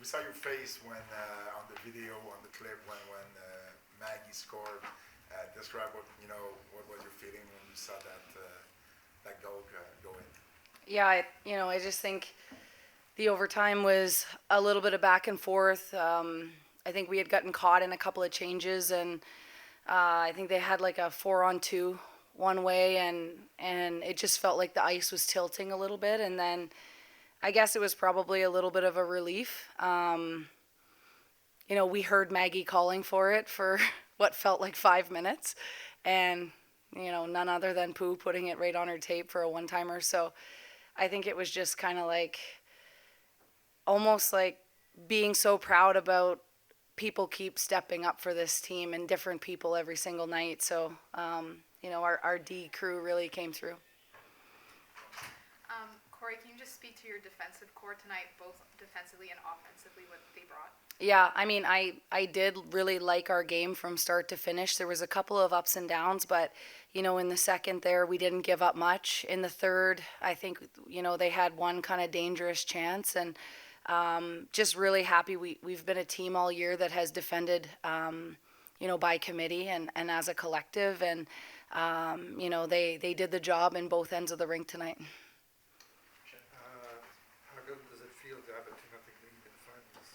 we saw your face when on the video, on the clip, when Maggie scored. Describe what was your feeling when you saw that goal go in? Yeah, I just think the overtime was a little bit of back and forth. I think we had gotten caught in a couple of changes, and I think they had like a 4-on-2 one way, and it just felt like the ice was tilting a little bit. And then I guess it was probably a little bit of a relief. We heard Maggie calling for it for what felt like 5 minutes, and none other than Pooh putting it right on her tape for a one-timer. So I think it was just kind of like almost like being so proud about people keep stepping up for this team and different people every single night. So, our D crew really came through. Corey, can you just speak to your defensive core tonight, both defensively and offensively, what they brought? Yeah, I did really like our game from start to finish. There was a couple of ups and downs, but, in the second there, we didn't give up much. In the third, I think, they had one kind of dangerous chance, and just really happy. We've been a team all year that has defended, by committee and as a collective, and, they did the job in both ends of the rink tonight. How good does it feel to have a 2-0 lead in finals?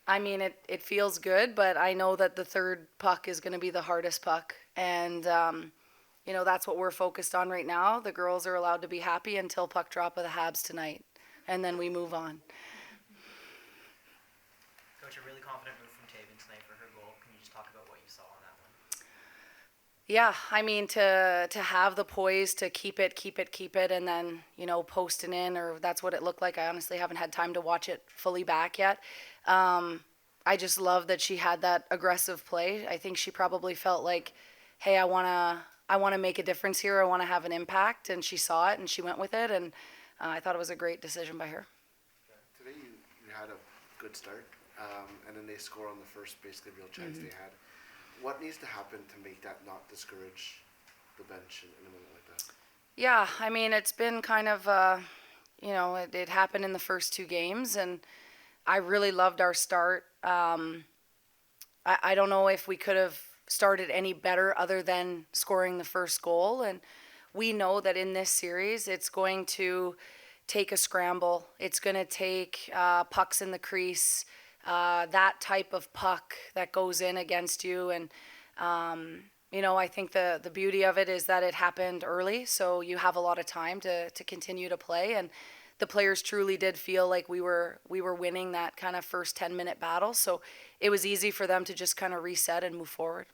I mean, it feels good, but I know that the third puck is going to be the hardest puck, and that's what we're focused on right now. The girls are allowed to be happy until puck drop of the Habs tonight, and then we move on. Coach, a really confident move from Tabin tonight for her goal. Can you just talk about what you saw on that one? Yeah, I mean, to have the poise to keep it, and then, post it in, or that's what it looked like. I honestly haven't had time to watch it fully back yet. I just love that she had that aggressive play. I think she probably felt like, hey, I wanna make a difference here. I wanna have an impact, and she saw it and she went with it, and I thought it was a great decision by her. Today you had a good start, and then they score on the first basically real chance they had. What needs to happen to make that not discourage the bench in a moment like that? Yeah, I mean, it's been kind of, it happened in the first 2 games, and I really loved our start. I don't know if we could have started any better other than scoring the first goal, and we know that in this series it's going to take a scramble. It's going to take pucks in the crease, that type of puck that goes in against you. And, I think the beauty of it is that it happened early, so you have a lot of time to continue to play. And the players truly did feel like we were winning that kind of first 10-minute battle. So it was easy for them to just kind of reset and move forward.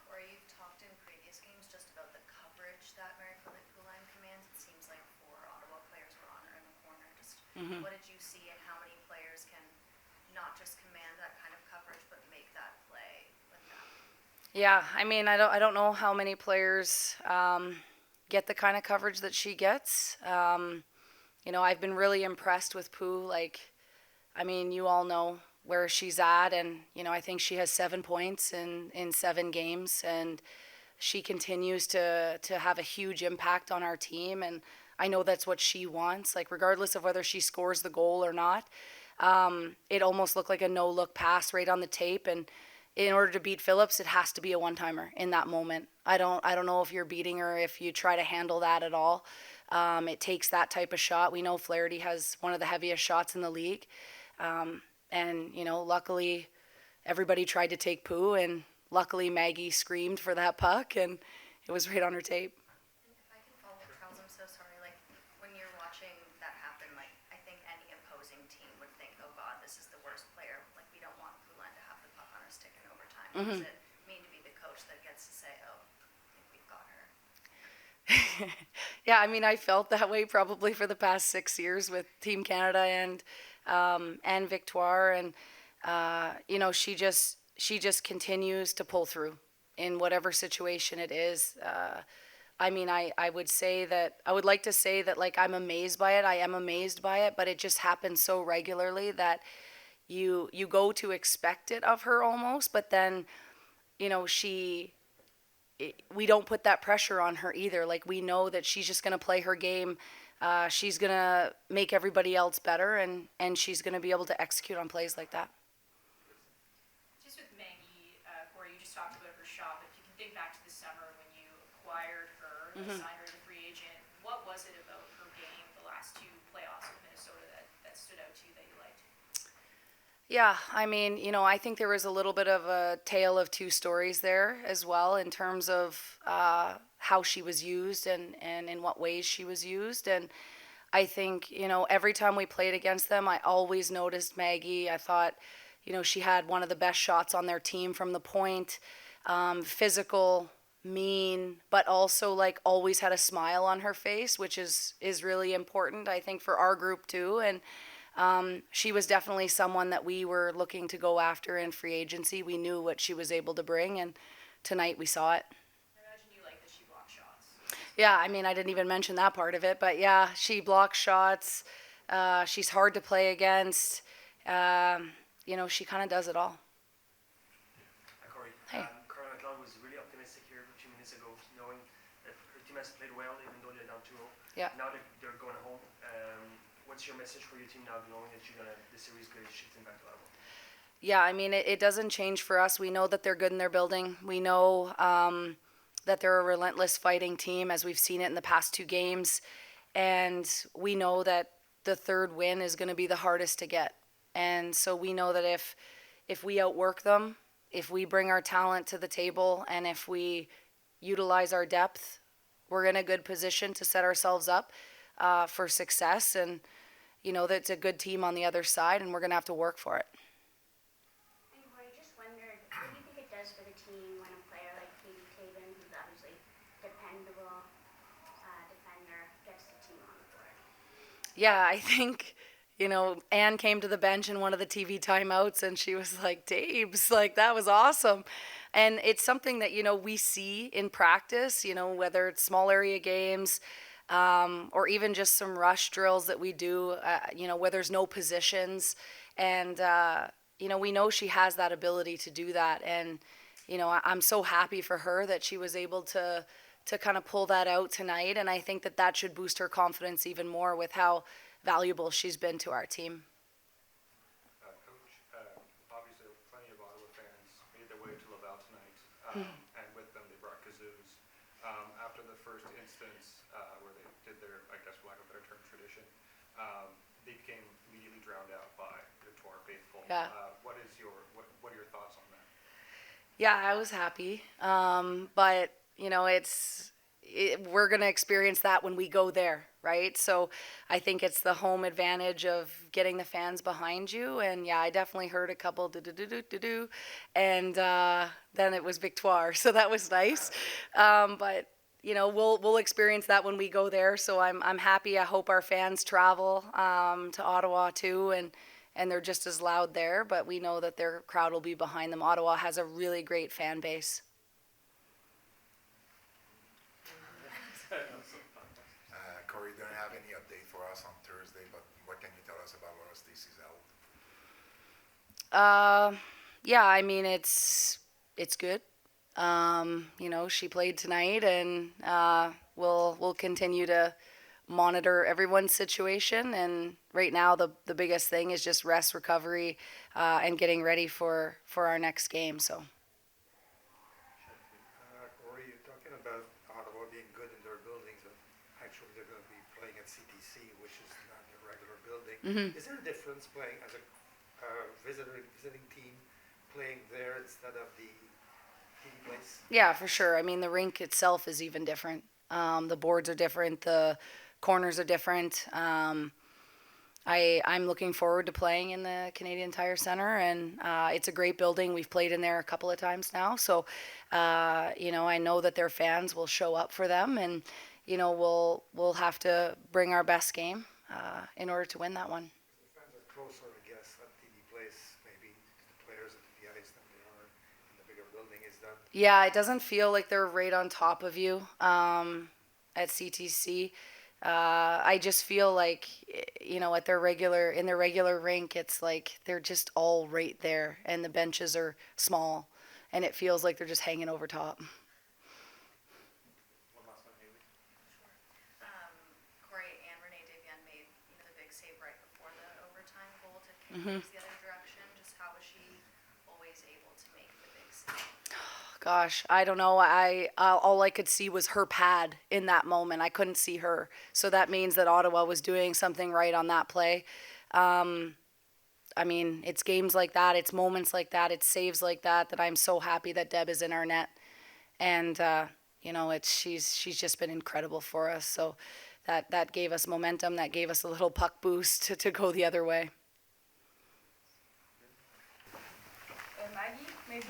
Corey, you've talked in previous games just about the coverage that Marie-Philip Poulin commands. It seems like 4 Ottawa players were on her in the corner. Just what did you see, and how many players can not just command that kind of coverage but make that play with that? Yeah, I mean, I don't know how many players get the kind of coverage that she gets. I've been really impressed with Pooh. You all know where she's at, and I think she has 7 points in 7 games, and she continues to have a huge impact on our team, and I know that's what she wants. Regardless of whether she scores the goal or not, it almost looked like a no-look pass right on the tape, and in order to beat Phillips, it has to be a one-timer in that moment. I don't know if you're beating her if you try to handle that at all. It takes that type of shot. We know Flaherty has one of the heaviest shots in the league. Luckily, everybody tried to take Pooh, and luckily Maggie screamed for that puck, and it was right on her tape. And if I can follow up, Charles, I'm so sorry. When you're watching that happen, I think any opposing team would think, oh God, this is the worst player. We don't want Poulin to have the puck on her stick in overtime. What does it mean to be the coach that gets to say, oh, I think we've got her? Yeah, I felt that way probably for the past 6 years with Team Canada and Victoire, and she just continues to pull through in whatever situation it is. I would like to say that I'm amazed by it. I am amazed by it, but it just happens so regularly that you go to expect it of her almost, but then we don't put that pressure on her either. We know that she's just going to play her game she's going to make everybody else better, and she's going to be able to execute on plays like that. Just with Maggie, Corey, you just talked about her shot, but if you can dig back to the summer when you acquired her, signed her as a free agent, what was it about her game the last two playoffs with Minnesota that stood out to you that you liked? Yeah, I mean, you know, I think there was a little bit of a tale of two stories there as well in terms of how she was used and in what ways she was used. And I think, you know, every time we played against them, I always noticed Maggie. I thought, you know, she had one of the best shots on their team from the point, physical, mean, but also like always had a smile on her face, which is really important, I think, for our group too. And she was definitely someone that we were looking to go after in free agency. We knew what she was able to bring, and tonight we saw it. I imagine you like that she blocked shots. Yeah, I mean, I didn't even mention that part of it, but yeah, she blocks shots. She's hard to play against. You know, she kind of does it all. Hi, Corey. Hey. Carl McLeod was really optimistic here a few minutes ago, knowing that her team has played well, even though they're down 2-0. Yeah. Now they're going home. What's your message for your team now, knowing that the series is shifting back to Ottawa? Yeah, I mean, it doesn't change for us. We know that they're good in their building. We know that they're a relentless fighting team, as we've seen it in the past two games. And we know that the third win is going to be the hardest to get. And so we know that if we outwork them, if we bring our talent to the table, and if we utilize our depth, we're in a good position to set ourselves up for success. And you know that it's a good team on the other side, and we're going to have to work for it. And Corey, just wondered, what do you think it does for the team when a player like Kati Tabin, who's obviously dependable defender, gets the team on the board? Yeah, I think, you know, Anne came to the bench in one of the TV timeouts, and she was like, Tabes, like, that was awesome. And it's something that, you know, we see in practice, you know, whether it's small area games, or even just some rush drills that we do, you know, where there's no positions. And, you know, we know she has that ability to do that. And, you know, I'm so happy for her that she was able to kind of pull that out tonight. And I think that should boost her confidence even more with how valuable she's been to our team. Coach, obviously plenty of Ottawa fans made their way to Laval tonight, and with them they brought kazoos. After the first instance where they did their, I guess for lack of a better term, tradition, they became immediately drowned out by Victoire faithful. Yeah. What are your thoughts on that? Yeah, I was happy. But, you know, we're going to experience that when we go there, right? So I think it's the home advantage of getting the fans behind you. And yeah, I definitely heard a couple do-do-do-do-do-do. And then it was Victoire, so that was nice. But, you know, we'll experience that when we go there. So I'm happy. I hope our fans travel to Ottawa too, and they're just as loud there. But we know that their crowd will be behind them. Ottawa has a really great fan base. Corey, don't have any update for us on Thursday, but what can you tell us about Laura Stacey's health? Yeah, I mean, it's good. You know, she played tonight, and we'll continue to monitor everyone's situation. And right now, the biggest thing is just rest, recovery, and getting ready for our next game. So. Corey, you're talking about Ottawa being good in their buildings, but actually they're going to be playing at CTC, which is not a regular building. Mm-hmm. Is there a difference playing as a visiting team, playing there instead of the TV place? Yeah, for sure. I mean, the rink itself is even different. The boards are different. The corners are different. I'm looking forward to playing in the Canadian Tire Center, and it's a great building. We've played in there a couple of times now, so you know, I know that their fans will show up for them, and you know, we'll have to bring our best game in order to win that one. The fans are closer, I guess, at TV place, maybe to the players at the ice than they are in the bigger building. Is that? Yeah, it doesn't feel like they're right on top of you at CTC. I just feel like, you know, in their regular rink, it's like they're just all right there, and the benches are small, and it feels like they're just hanging over top. Corey and Renee goes the other direction? Just how was she always able to make the big save? Gosh, I don't know. All I could see was her pad in that moment. I couldn't see her, so that means that Ottawa was doing something right on that play. I mean, it's games like that, it's moments like that, it's saves like that I'm so happy that Deb is in our net, and you know, she's just been incredible for us. So that gave us momentum, that gave us a little puck boost to go the other way. Maggie, maybe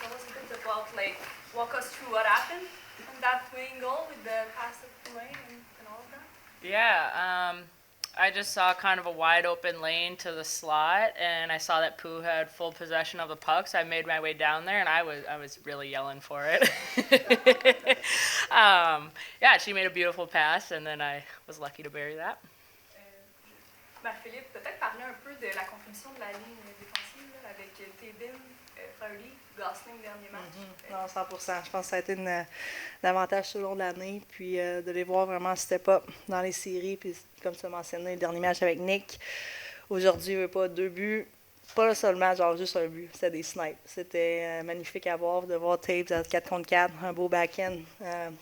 tell us a bit about, like, walk us through what happened in that winning goal with the pass of Poulin and all of that. Yeah, I just saw kind of a wide open lane to the slot, and I saw that Pooh had full possession of the puck, so I made my way down there, and I was really yelling for it. Yeah, she made a beautiful pass, and then I was lucky to bury that. Marie-Philip, peut-être parler un peu de la composition de la ligne défensive là, avec Tabin, Flaherty, Gosling dernier match. Non, 100%. Je pense que ça a été l'avantage tout le long de l'année, puis de les voir vraiment step up dans les séries, puis comme tu as mentionné, le dernier match avec Nick. Aujourd'hui, il n'y avait pas 2 buts, pas le seul match, genre juste un but. C'était des snipes. C'était magnifique à voir, de voir Tabes à 4 contre 4, un beau back-end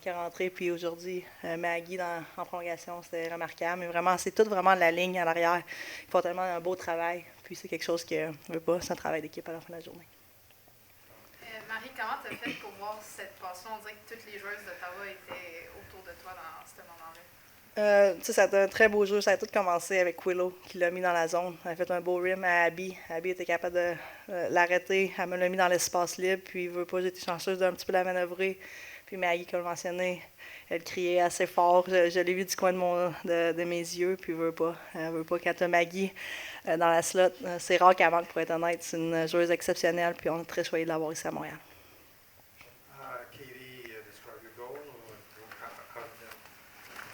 qui est rentré, puis aujourd'hui, Maggie en prolongation, c'était remarquable. Mais vraiment, c'est tout vraiment de la ligne à l'arrière. Ils font tellement un beau travail, puis c'est quelque chose que je veux pas, c'est un travail d'équipe à la fin de la journée. Marie, comment tu as fait pour voir cette passion? On dirait que toutes les joueuses d'Ottawa étaient autour de toi dans ce moment-là. Ça a été un très beau jeu. Ça a tout commencé avec Willow qui l'a mis dans la zone. Elle a fait un beau rim à Abby. Abby était capable de l'arrêter. Elle me l'a mis dans l'espace libre. Puis, j'étais chanceuse d'un petit peu la manœuvrer. Puis Maggie, comme mentionné, elle criait assez fort. Je l'ai vu du coin de mes yeux. Puis, elle veut pas quand tu as Maggie dans la slot. C'est rare qu'elle manque, pour être honnête. C'est une joueuse exceptionnelle. Puis, on est très choyés de l'avoir ici à Montréal. Katie, describe your goal. How did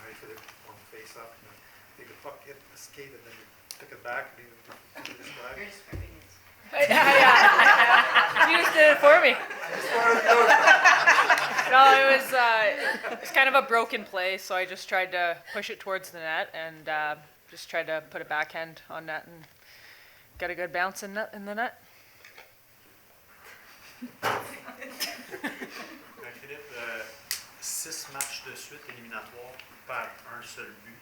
Marie-Philip on face up? I think the puck hit the skate and then you took it back. Can you describe? You're describing it. Yeah. You just did it for me. No, it was kind of a broken play, so I just tried to push it towards the net and just tried to put a backhand on net and get a good bounce in the net. Philippe, 6 matchs de suite éliminatoires par un seul but.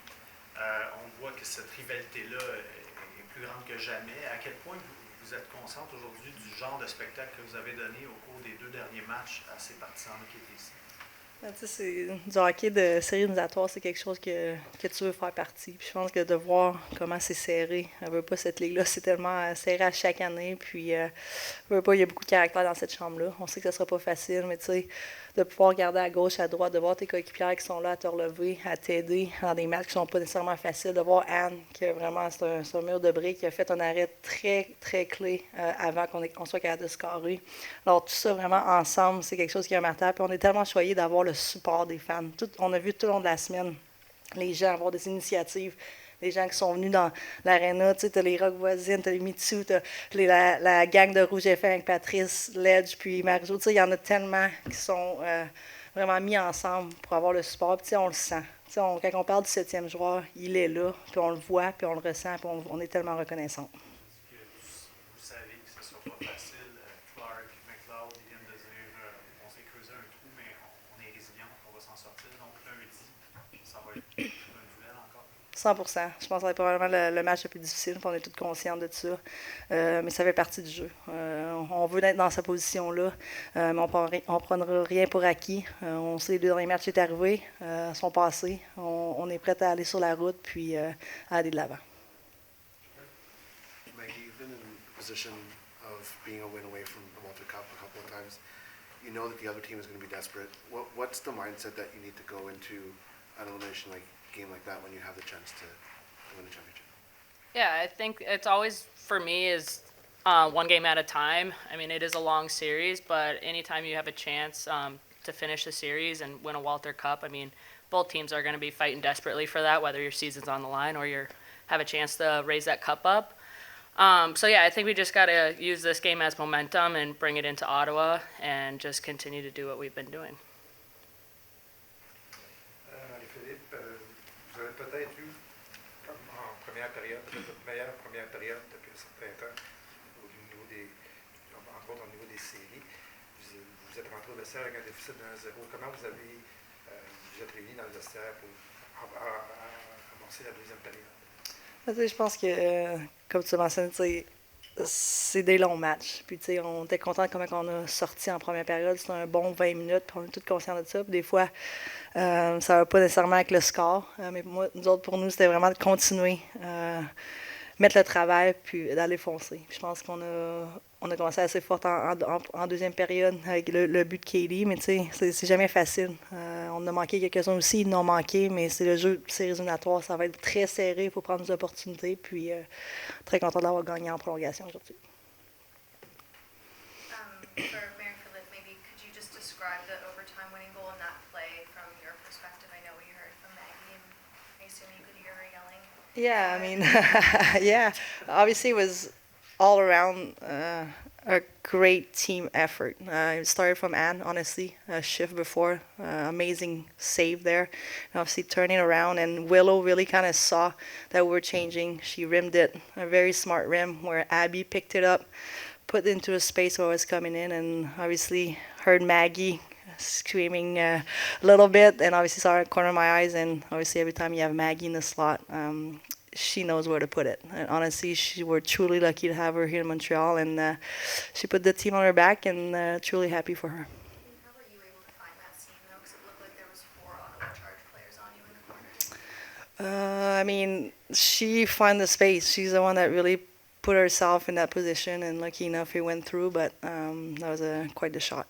On voit que cette rivalité-là est plus grande que jamais. À quel point vous êtes consciente aujourd'hui du genre de spectacle que vous avez donné au cours des 2 derniers matchs à ces partisans qui étaient ici? C'est du hockey de série éliminatoire, c'est quelque chose que tu veux faire partie. Puis je pense que de voir comment c'est serré, on veut pas cette ligue-là, c'est tellement serré à chaque année. Puis on veut pas, il y a beaucoup de caractère dans cette chambre-là. On sait que ça sera pas facile, mais tu sais, de pouvoir regarder à gauche, à droite, de voir tes coéquipières qui sont là à te relever, à t'aider dans des matchs qui sont pas nécessairement faciles, de voir Anne, qui vraiment, c'est un mur de briques, qui a fait un arrêt très, très clé avant qu'on soit capable de scorer. Alors tout ça vraiment ensemble, c'est quelque chose qui est remarquable. Puis on est tellement choyés d'avoir le support des fans. On a vu tout le long de la semaine les gens avoir des initiatives, les gens qui sont venus dans l'aréna, tu sais, t'as les Rock voisines, t'as les Mitsu, t'as la gang de Rouge FM avec Patrice, Ledge, puis Marjo, tu sais, il y en a tellement qui sont vraiment mis ensemble pour avoir le support, puis tu sais, on le sent. Tu sais, quand on parle du 7e joueur, il est là, puis on le voit, puis on le ressent, puis on est tellement reconnaissant. Vous savez que ce ne sera pas facile. Clark, McLeod, ils viennent de dire on s'est creusé un trou, mais on est résilient, on va s'en sortir. Donc lundi, ça va être un duel encore. 100%. Je pense que ça va être probablement le match le plus difficile. On est tous conscients de ça. Mais ça fait partie du jeu. On veut être dans cette position-là, mais on ne prendra rien pour acquis. On sait que les 2 derniers matchs sont arrivés, sont passés. On est prêt à aller sur la route puis à aller de l'avant. Maggie, you've been in a position of being a win away from the Walter Cup a couple of times. You know that the other team is going to be desperate. What's the mindset that you need to go into an elimination game like that when you have the chance to win a championship? Yeah, I think it's always, for me, is one game at a time. I mean, it is a long series, but anytime you have a chance to finish the series and win a Walter Cup, I mean, both teams are going to be fighting desperately for that, whether your season's on the line or you have a chance to raise that cup up. So yeah, I think we just got to use this game as momentum and bring it into Ottawa and just continue to do what we've been doing. Marie-Philippe, vous avez peut-être eu, comme en première première période, peut-être votre meilleure première période depuis un certain temps, entre autres au niveau des séries. Vous êtes rentré au vestiaire avec un déficit de 1-0. Comment vous êtes réunis dans le vestiaire pour amorcer la deuxième période? Je pense que, comme tu mentionnes, c'est des longs matchs. Puis, on était content de comment on a sorti en première période. C'était un bon 20 minutes, puis on est tous conscients de ça. Puis des fois, ça ne va pas nécessairement avec le score. Mais pour nous, c'était vraiment de continuer, mettre le travail, puis d'aller foncer. Puis je pense qu'on a commencé assez fort en deuxième période avec le but de Katie, mais c'est jamais facile. On en a manqué quelques-uns aussi, ils n'ont manqué, mais c'est le jeu, c'est éliminatoire, ça va être très serré, il faut prendre des opportunités, puis très content d'avoir gagné en prolongation aujourd'hui. For Marie-Philip, maybe could you just describe the overtime winning goal in that play from your perspective? I know we heard from Maggie, and I assume you could hear her yelling. Yeah, I mean, yeah, obviously it was all around a great team effort. It started from Anne, honestly, a shift before, amazing save there. And obviously turning around, and Willow really kind of saw that we were changing. She rimmed it, a very smart rim, where Abby picked it up, put it into a space where it was coming in, and obviously heard Maggie screaming a little bit, and obviously saw it in the corner of my eyes, and obviously every time you have Maggie in the slot, she knows where to put it. And honestly, we're truly lucky to have her here in Montreal, and she put the team on her back, and truly happy for her. How were you able to find that seam, though? Because it looked like there was 4 Ottawa Charge players on you in the corner. I mean, she found the space. She's the one that really put herself in that position, and lucky enough, it went through, but that was quite the shot.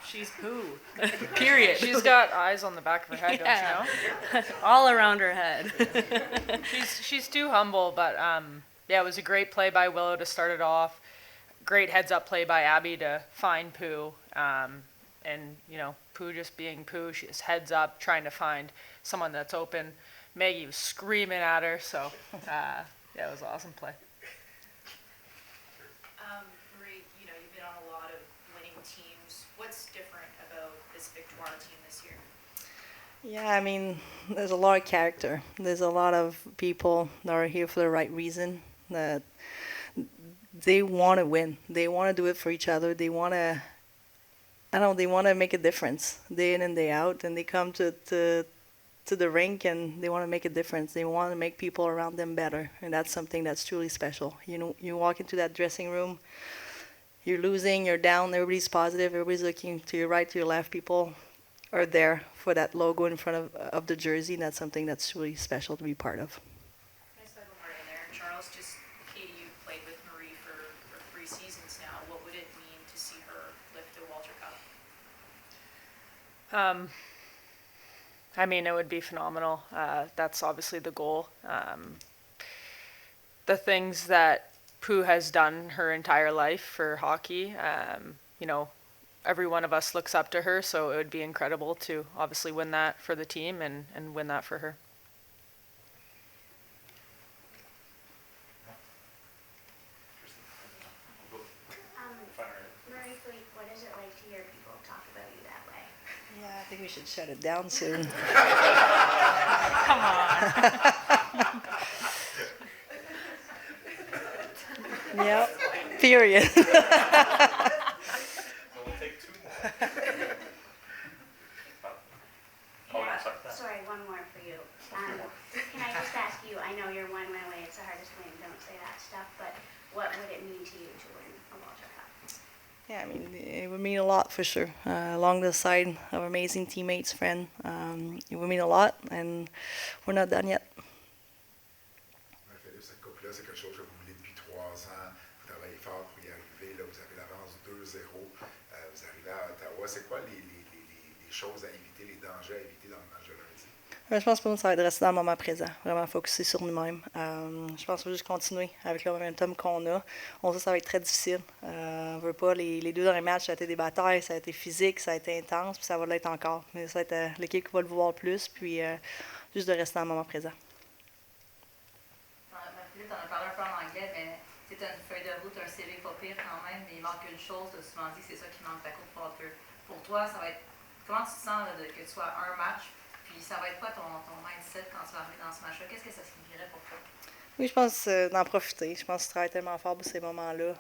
She's Pooh. Period. She's got eyes on the back of her head, don't you know? All around her head. She's too humble, but yeah, it was a great play by Willow to start it off. Great heads-up play by Abby to find Pooh. And, you know, Pooh just being Pooh, she's heads up, trying to find someone that's open. Maggie was screaming at her, so yeah, it was an awesome play. Marie, you know, you've been on a lot of winning teams. What's different about this Victoire team this year? Yeah, I mean, there's a lot of character. There's a lot of people that are here for the right reason, that they want to win. They want to do it for each other. They want to, they want to make a difference day in and day out, and they come to the rink and they want to make a difference. They want to make people around them better, and that's something that's truly special. You know, you walk into that dressing room, you're losing, you're down, everybody's positive, everybody's looking to your right, to your left. People are there for that logo in front of the jersey, and that's something that's really special to be part of. Can I slide one more in there? Charles, just Katie, you've played with Marie for 3 seasons now. What would it mean to see her lift the Walter Cup? I mean, it would be phenomenal. That's obviously the goal. The things that Pooh has done her entire life for hockey, you know, every one of us looks up to her, so it would be incredible to obviously win that for the team and win that for her. Marie-Philip, what is it like to hear people talk about you that way? Yeah, I think we should shut it down soon. Come on. Yep, period. We'll take 2 more. Sorry, one more for you. Can I just ask you, I know you're one win away, it's the hardest win, don't say that stuff, but what would it mean to you to win a Walter Cup? Yeah, I mean, it would mean a lot for sure. Along the side of amazing teammates, friend, it would mean a lot, and we're not done yet. Cette coupe-là, c'est quelque chose que vous voulez depuis 3 ans. Vous travaillez fort pour y arriver. Là, vous avez l'avance 2-0. Vous arrivez à Ottawa. C'est quoi les choses à éviter, les dangers à éviter dans le match de lundi? Je pense que pour nous, ça va être de rester dans le moment présent, vraiment focusser sur nous-mêmes. Je pense qu'il faut juste continuer avec le momentum qu'on a. On sait que ça va être très difficile. On veut pas, les 2 derniers matchs, ça a été des batailles, ça a été physique, ça a été intense, puis ça va l'être encore. Mais ça va être l'équipe qui va le vouloir plus, puis juste de rester dans le moment présent. Marie-Philip, t'en as parlé un peu en anglais, mais Tu as une feuille de route, un CV pas pire quand même, mais il manque une chose, tu as souvent dit que c'est ça qui manque ta Coupe Walter. Pour toi, ça va être. Comment tu te sens là, que tu sois à un match, puis ça va être quoi ton mindset quand tu vas arriver dans ce match-là? Qu'est-ce que ça signifierait pour toi? Oui, je pense d'en profiter. Je pense que tu travailles tellement fort pour ces moments-là.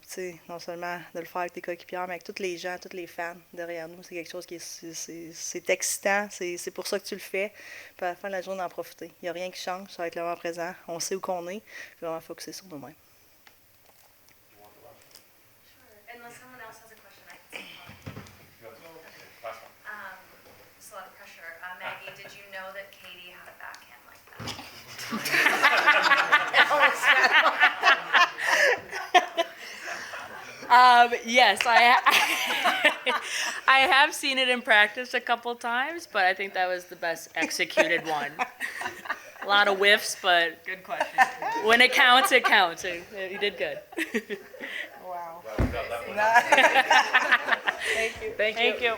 Tu sais, non seulement de le faire avec tes coéquipiers, mais avec tous les gens, tous les fans derrière nous. C'est quelque chose qui c'est excitant. C'est pour ça que tu le fais. Puis à la fin de la journée, d'en profiter. Il n'y a rien qui change. Ça va être le moment présent. On sait où qu'on est. Puis vraiment focusser sur nous-mêmes. Unless someone else has a question, I can it's a lot of pressure. Maggie, did you know that Katie had a backhand like that? Yes, I have seen it in practice a couple times, but I think that was the best executed one. A lot of whiffs, but Good question. when it counts, it counts. You did good. Wow. Well, Thank you. Thank you. Thank you.